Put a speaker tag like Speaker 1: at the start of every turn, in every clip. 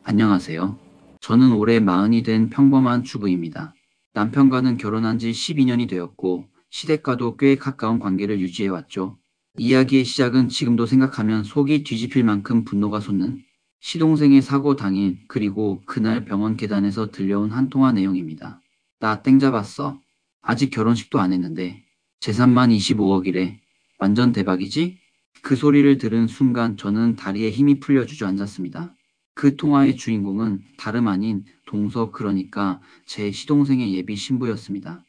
Speaker 1: 안녕하세요. 저는 올해 40이 된 평범한 주부입니다. 남편과는 결혼한 지 12년이 되었고, 시댁과도 꽤 가까운 관계를 유지해왔죠. 이야기의 시작은 지금도 생각하면 속이 뒤집힐 만큼 분노가 솟는 시동생의 사고 당일, 그리고 그날 병원 계단에서 들려온 한 통화 내용입니다. 나 땡 잡았어. 아직 결혼식도 안 했는데, 재산만 25억이래. 완전 대박이지? 그 소리를 들은 순간 저는 다리에 힘이 풀려 주저앉았습니다. 그 통화의 주인공은 다름 아닌 동서, 그러니까 제 시동생의 예비 신부였습니다.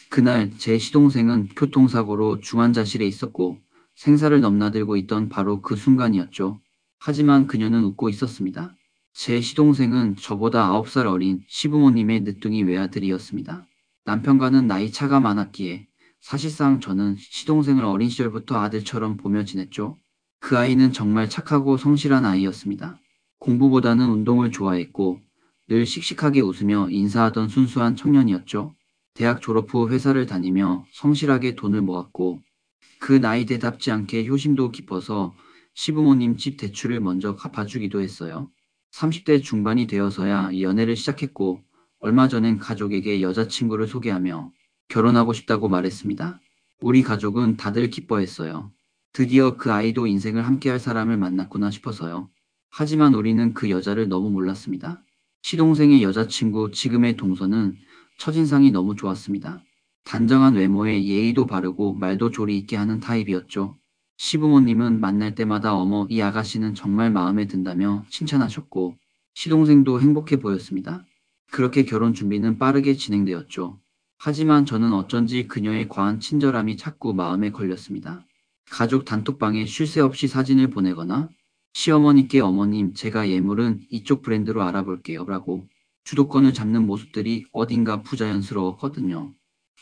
Speaker 1: 그날 제 시동생은 교통사고로 중환자실에 있었고 생사를 넘나들고 있던 바로 그 순간이었죠. 하지만 그녀는 웃고 있었습니다. 제 시동생은 저보다 9살 어린 시부모님의 늦둥이 외아들이었습니다. 남편과는 나이 차가 많았기에 사실상 저는 시동생을 어린 시절부터 아들처럼 보며 지냈죠. 그 아이는 정말 착하고 성실한 아이였습니다. 공부보다는 운동을 좋아했고 늘 씩씩하게 웃으며 인사하던 순수한 청년이었죠. 대학 졸업 후 회사를 다니며 성실하게 돈을 모았고 그 나이대답지 않게 효심도 깊어서 시부모님 집 대출을 먼저 갚아주기도 했어요. 30대 중반이 되어서야 연애를 시작했고 얼마 전엔 가족에게 여자친구를 소개하며 결혼하고 싶다고 말했습니다. 우리 가족은 다들 기뻐했어요. 드디어 그 아이도 인생을 함께할 사람을 만났구나 싶어서요. 하지만 우리는 그 여자를 너무 몰랐습니다. 시동생의 여자친구, 지금의 동서는 첫인상이 너무 좋았습니다. 단정한 외모에 예의도 바르고 말도 조리 있게 하는 타입이었죠. 시부모님은 만날 때마다 어머, 이 아가씨는 정말 마음에 든다며 칭찬하셨고, 시동생도 행복해 보였습니다. 그렇게 결혼 준비는 빠르게 진행되었죠. 하지만 저는 어쩐지 그녀의 과한 친절함이 자꾸 마음에 걸렸습니다. 가족 단톡방에 쉴 새 없이 사진을 보내거나 시어머니께 어머님, 제가 예물은 이쪽 브랜드로 알아볼게요 라고 주도권을 잡는 모습들이 어딘가 부자연스러웠거든요.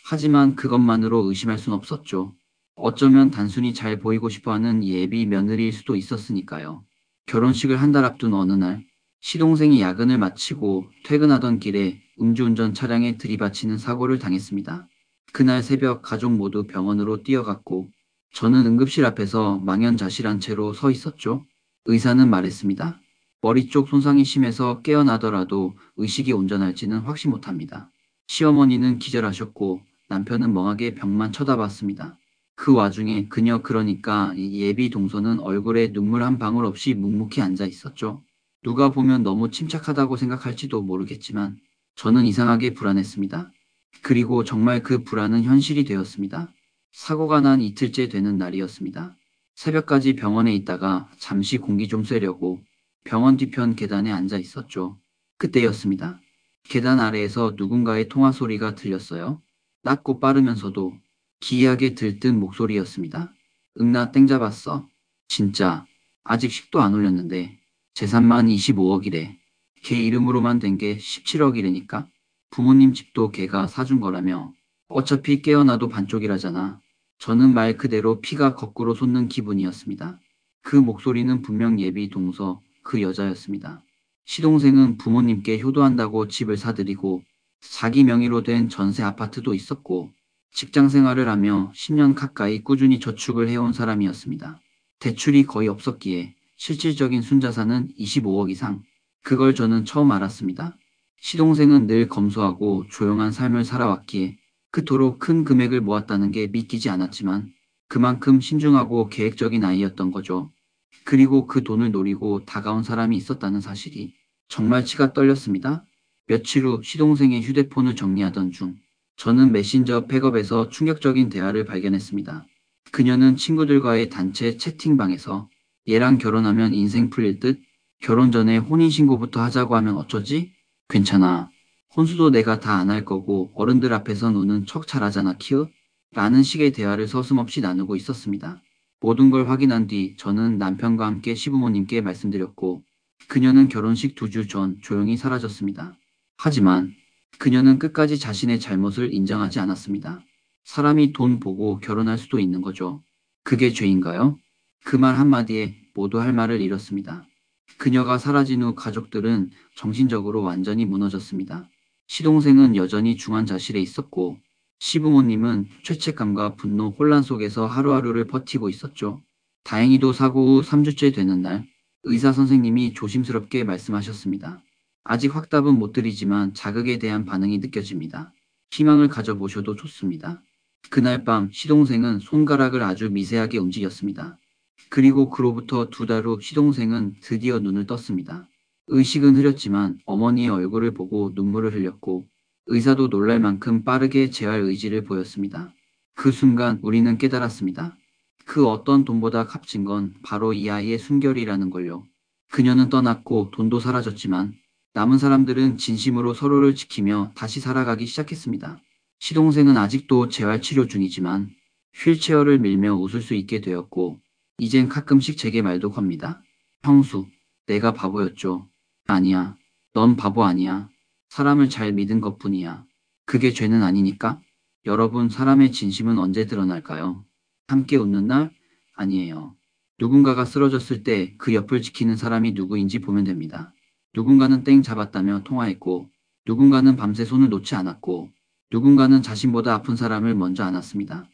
Speaker 1: 하지만 그것만으로 의심할 순 없었죠. 어쩌면 단순히 잘 보이고 싶어하는 예비 며느리일 수도 있었으니까요. 결혼식을 한 달 앞둔 어느 날, 시동생이 야근을 마치고 퇴근하던 길에 음주운전 차량에 들이받치는 사고를 당했습니다. 그날 새벽 가족 모두 병원으로 뛰어갔고 저는 응급실 앞에서 망연자실한 채로 서 있었죠. 의사는 말했습니다. 머리 쪽 손상이 심해서 깨어나더라도 의식이 온전할지는 확신 못합니다. 시어머니는 기절하셨고 남편은 멍하게 벽만 쳐다봤습니다. 그 와중에 그녀, 그러니까 이 예비 동서는 얼굴에 눈물 한 방울 없이 묵묵히 앉아 있었죠. 누가 보면 너무 침착하다고 생각할지도 모르겠지만 저는 이상하게 불안했습니다. 그리고 정말 그 불안은 현실이 되었습니다. 사고가 난 이틀째 되는 날이었습니다. 새벽까지 병원에 있다가 잠시 공기 좀 쐬려고 병원 뒤편 계단에 앉아 있었죠. 그때였습니다. 계단 아래에서 누군가의 통화 소리가 들렸어요. 낮고 빠르면서도 기이하게 들뜬 목소리였습니다. 나 땡 잡았어. 진짜. 아직 식도 안 올렸는데 재산만 25억이래. 걔 이름으로만 된 게 17억이래니까. 부모님 집도 걔가 사준 거라며. 어차피 깨어나도 반쪽이라잖아. 저는 말 그대로 피가 거꾸로 솟는 기분이었습니다. 그 목소리는 분명 예비 동서, 그 여자였습니다. 시동생은 부모님께 효도한다고 집을 사들이고 자기 명의로 된 전세 아파트도 있었고 직장 생활을 하며 10년 가까이 꾸준히 저축을 해온 사람이었습니다. 대출이 거의 없었기에 실질적인 순자산은 25억 이상. 그걸 저는 처음 알았습니다. 시동생은 늘 검소하고 조용한 삶을 살아왔기에 그토록 큰 금액을 모았다는 게 믿기지 않았지만 그만큼 신중하고 계획적인 아이였던 거죠. 그리고 그 돈을 노리고 다가온 사람이 있었다는 사실이 정말 치가 떨렸습니다. 며칠 후 시동생의 휴대폰을 정리하던 중 저는 메신저 백업에서 충격적인 대화를 발견했습니다. 그녀는 친구들과의 단체 채팅방에서 얘랑 결혼하면 인생 풀릴 듯? 결혼 전에 혼인신고부터 하자고 하면 어쩌지? 괜찮아. 혼수도 내가 다 안 할 거고 어른들 앞에서 노는 척 잘하잖아 키읔? 라는 식의 대화를 서슴없이 나누고 있었습니다. 모든 걸 확인한 뒤 저는 남편과 함께 시부모님께 말씀드렸고 그녀는 결혼식 2주 전 조용히 사라졌습니다. 하지만 그녀는 끝까지 자신의 잘못을 인정하지 않았습니다. 사람이 돈 보고 결혼할 수도 있는 거죠. 그게 죄인가요? 그 말 한마디에 모두 할 말을 잃었습니다. 그녀가 사라진 후 가족들은 정신적으로 완전히 무너졌습니다. 시동생은 여전히 중환자실에 있었고 시부모님은 죄책감과 분노, 혼란 속에서 하루하루를 버티고 있었죠. 다행히도 사고 후 3주째 되는 날 의사 선생님이 조심스럽게 말씀하셨습니다. 아직 확답은 못 드리지만 자극에 대한 반응이 느껴집니다. 희망을 가져보셔도 좋습니다. 그날 밤 시동생은 손가락을 아주 미세하게 움직였습니다. 그리고 그로부터 2달 후 시동생은 드디어 눈을 떴습니다. 의식은 흐렸지만 어머니의 얼굴을 보고 눈물을 흘렸고 의사도 놀랄 만큼 빠르게 재활 의지를 보였습니다. 그 순간 우리는 깨달았습니다. 그 어떤 돈보다 값진 건 바로 이 아이의 순결이라는 걸요. 그녀는 떠났고 돈도 사라졌지만 남은 사람들은 진심으로 서로를 지키며 다시 살아가기 시작했습니다. 시동생은 아직도 재활치료 중이지만 휠체어를 밀며 웃을 수 있게 되었고 이젠 가끔씩 제게 말도 겁니다. 형수, 내가 바보였죠. 아니야. 넌 바보 아니야. 사람을 잘 믿은 것뿐이야. 그게 죄는 아니니까? 여러분, 사람의 진심은 언제 드러날까요? 함께 웃는 날? 아니에요. 누군가가 쓰러졌을 때 그 옆을 지키는 사람이 누구인지 보면 됩니다. 누군가는 땡 잡았다며 통화했고, 누군가는 밤새 손을 놓지 않았고, 누군가는 자신보다 아픈 사람을 먼저 안았습니다.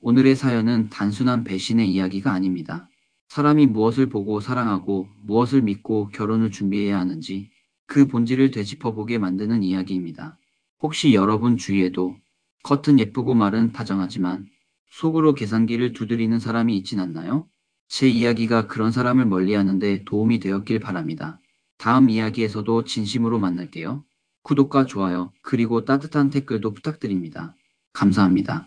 Speaker 1: 오늘의 사연은 단순한 배신의 이야기가 아닙니다. 사람이 무엇을 보고 사랑하고 무엇을 믿고 결혼을 준비해야 하는지 그 본질을 되짚어보게 만드는 이야기입니다. 혹시 여러분 주위에도 겉은 예쁘고 말은 다정하지만 속으로 계산기를 두드리는 사람이 있진 않나요? 제 이야기가 그런 사람을 멀리하는 데 도움이 되었길 바랍니다. 다음 이야기에서도 진심으로 만날게요. 구독과 좋아요, 그리고 따뜻한 댓글도 부탁드립니다. 감사합니다.